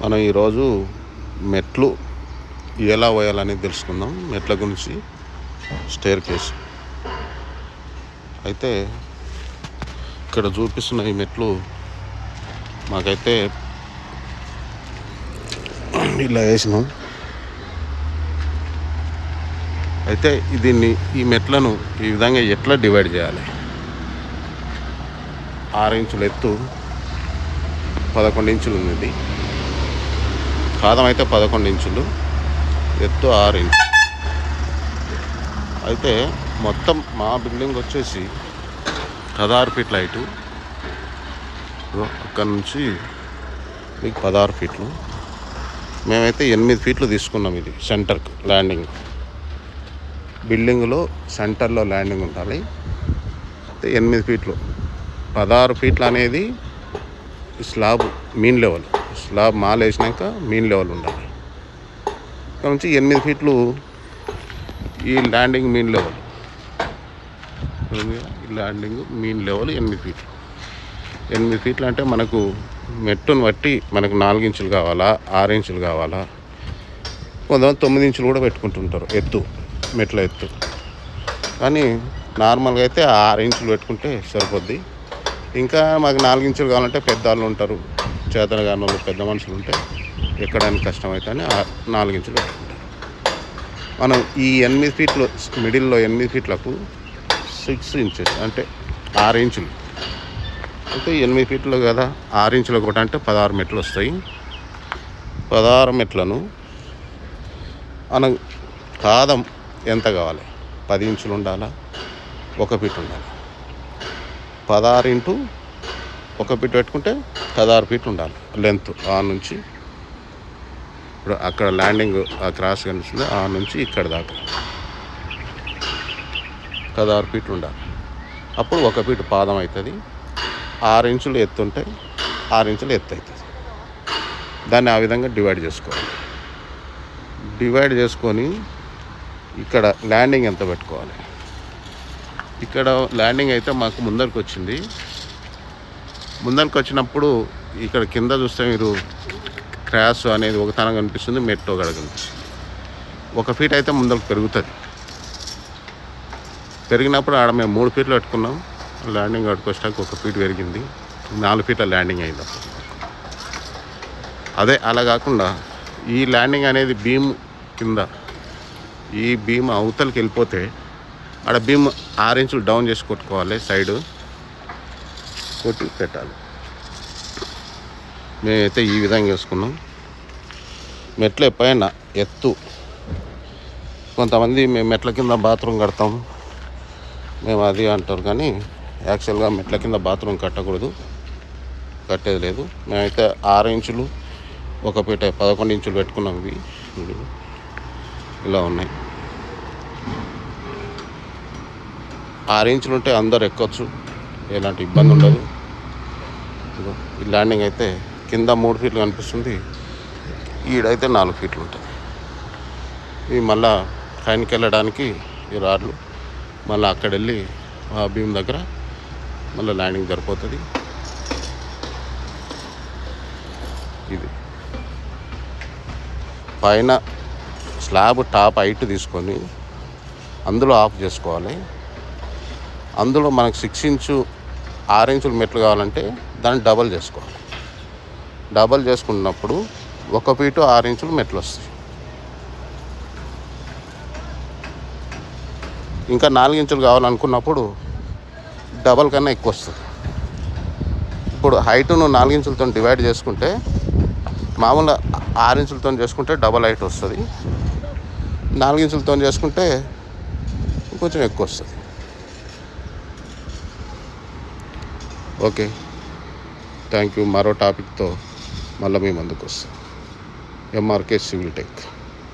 మనం ఈరోజు మెట్లు ఎలా పోయాలనేది తెలుసుకుందాం. మెట్ల గురించి, స్టేర్ కేస్. అయితే ఇక్కడ చూపిస్తున్న ఈ మెట్లు మాకైతే ఇలా వేసినాం. అయితే ఈ మెట్లను ఈ విధంగా ఎట్లా డివైడ్ చేయాలి? 6 ఇంచుల ఎత్తు, 11 ఇంచులు ఉంది. పాదం అయితే 11 ఇంచులు, ఎత్తు 6 ఇంచులు. అయితే మొత్తం మా బిల్డింగ్ వచ్చేసి 16 ఫీట్ల హైటు. అక్కడ నుంచి మీకు 16 ఫీట్లు. మేమైతే 8 ఫీట్లు తీసుకున్నాం. ఇది సెంటర్కి ల్యాండింగ్, బిల్డింగ్లో సెంటర్లో ల్యాండింగ్ ఉండాలి. అయితే 8 ఫీట్లు, 16 ఫీట్లు అనేది slab mean level. Slab mall వేసినాక మీన్ లెవెల్ ఉండాలి. ఇక్కడ నుంచి 8 ఫీట్లు ఈ ల్యాండింగ్ మీన్ లెవెల్. ఈ ల్యాండింగ్ మీన్ లెవెల్ 8 ఫీట్లు. 8 ఫీట్లు అంటే మనకు మెట్టును బట్టి మనకు 4 ఇంచులు కావాలా, 6 ఇంచులు కావాలా, కొంతమంది 9 ఇంచులు కూడా పెట్టుకుంటుంటారు ఎత్తు, మెట్ల ఎత్తు. కానీ నార్మల్గా అయితే 6 ఇంచులు పెట్టుకుంటే సరిపోద్ది. ఇంకా మాకు 4 ఇంచులు కావాలంటే పెద్దవాళ్ళు ఉంటారు, చేతన కాని వాళ్ళు, పెద్ద మనుషులు ఉంటే ఎక్కడానికి కష్టమవుతుందని 4 ఇంచులు పెట్టుకుంటారు. మనం ఈ 8 ఫీట్లు మిడిల్లో 8 ఫీట్లకు 6 ఇంచెస్ అంటే 6 ఇంచులు. అయితే 8 ఫీట్లు కదా, 6 ఇంచులు ఒకటి అంటే 16 మెట్లు వస్తాయి. 16 మెట్లను మనం పాదం ఎంత కావాలి? 10 ఇంచులు ఉండాలా, 1 ఫీట్ ఉండాలి. 16 ఇంటూ 1 ఫీట్ పెట్టుకుంటే 16 ఫీట్ ఉండాలి లెంత్. ఆ నుంచి ఇప్పుడు అక్కడ ల్యాండింగ్ ఆ క్రాస్ కనిపిస్తుంది, ఆ నుంచి ఇక్కడ దాకా 16 ఫీట్లు ఉండాలి. అప్పుడు 1 ఫీట్ పాదం అవుతుంది. 6 ఇంచులు ఎత్తు ఉంటే 6 ఇంచులు ఎత్తు అవుతుంది. దాన్ని ఆ విధంగా డివైడ్ చేసుకోవాలి. డివైడ్ చేసుకొని ఇక్కడ ల్యాండింగ్ ఎంత పెట్టుకోవాలి? ఇక్కడ ల్యాండింగ్ అయితే మాకు ముందరికి వచ్చింది. ముందరికి వచ్చినప్పుడు ఇక్కడ కింద చూస్తే మీరు క్రాస్ అనేది ఒక తన కనిపిస్తుంది, మెట్టు ఒకటి కనిపిస్తుంది. 1 ఫీట్ అయితే ముందరికి పెరుగుతుంది. పెరిగినప్పుడు ఆడ మేము 3 ఫీట్లు పెట్టుకున్నాం. ల్యాండింగ్ కట్టుకొచ్చాక 1 ఫీట్ పెరిగింది, 4 ఫీట్ల ల్యాండింగ్ అయింది అప్పుడు. అదే అలా కాకుండా ఈ ల్యాండింగ్ అనేది బీమ్ కింద, ఈ బీమ్ అవతలకి వెళ్ళిపోతే ఆడ బీమ్ 6 ఇంచులు డౌన్ చేసి కొట్టుకోవాలి, సైడు కొట్టి పెట్టాలి. మేమైతే ఈ విధంగా వేసుకున్నాం. మెట్ల పైన ఎత్తు, కొంతమంది మేము మెట్ల కింద బాత్రూమ్ కడతాం మేము అది అంటారు, కానీ యాక్చువల్గా మెట్ల కింద బాత్రూమ్ కట్టకూడదు, కట్టేది లేదు. మేమైతే 6 ఇంచులు 1 ఫీట్ 11 ఇంచులు పెట్టుకున్నాం. ఇవి ఇలా ఉన్నాయి. 6 ఇంచులు ఉంటే అందరు ఎక్కొచ్చు, ఎలాంటి ఇబ్బంది ఉండదు. ఈ ల్యాండింగ్ అయితే కింద 3 ఫీట్లు కనిపిస్తుంది, ఈడైతే 4 ఫీట్లు ఉంటుంది. ఇవి మళ్ళా పైనకి వెళ్ళడానికి ఈ రాడ్లు, మళ్ళీ అక్కడ వెళ్ళి ఆ బీమ్ దగ్గర మళ్ళీ ల్యాండింగ్ సరిపోతుంది. ఇది పైన స్లాబ్ టాప్ హైట్ తీసుకొని అందులో ఆఫ్ చేసుకోవాలి. అందులో మనకు 6 ఇంచు 6 ఇంచుల మెట్లు కావాలంటే దాన్ని డబల్ చేసుకోవాలి. డబల్ చేసుకున్నప్పుడు 1 ఫీటు 6 ఇంచులు మెట్లు వస్తాయి. ఇంకా 4 ఇంచులు కావాలనుకున్నప్పుడు డబల్ కన్నా ఎక్కువ వస్తుంది. ఇప్పుడు హైటును 4 ఇంచులతో డివైడ్ చేసుకుంటే, మామూలుగా 6 ఇంచులతో చేసుకుంటే డబల్ హైట్ వస్తుంది, 4 ఇంచులతో చేసుకుంటే కొంచెం ఎక్కువ వస్తుంది. Okay, thank you. మరో టాపిక్తో మళ్ళీ మీ ముందుకు వస్తాం. MRK civil tech.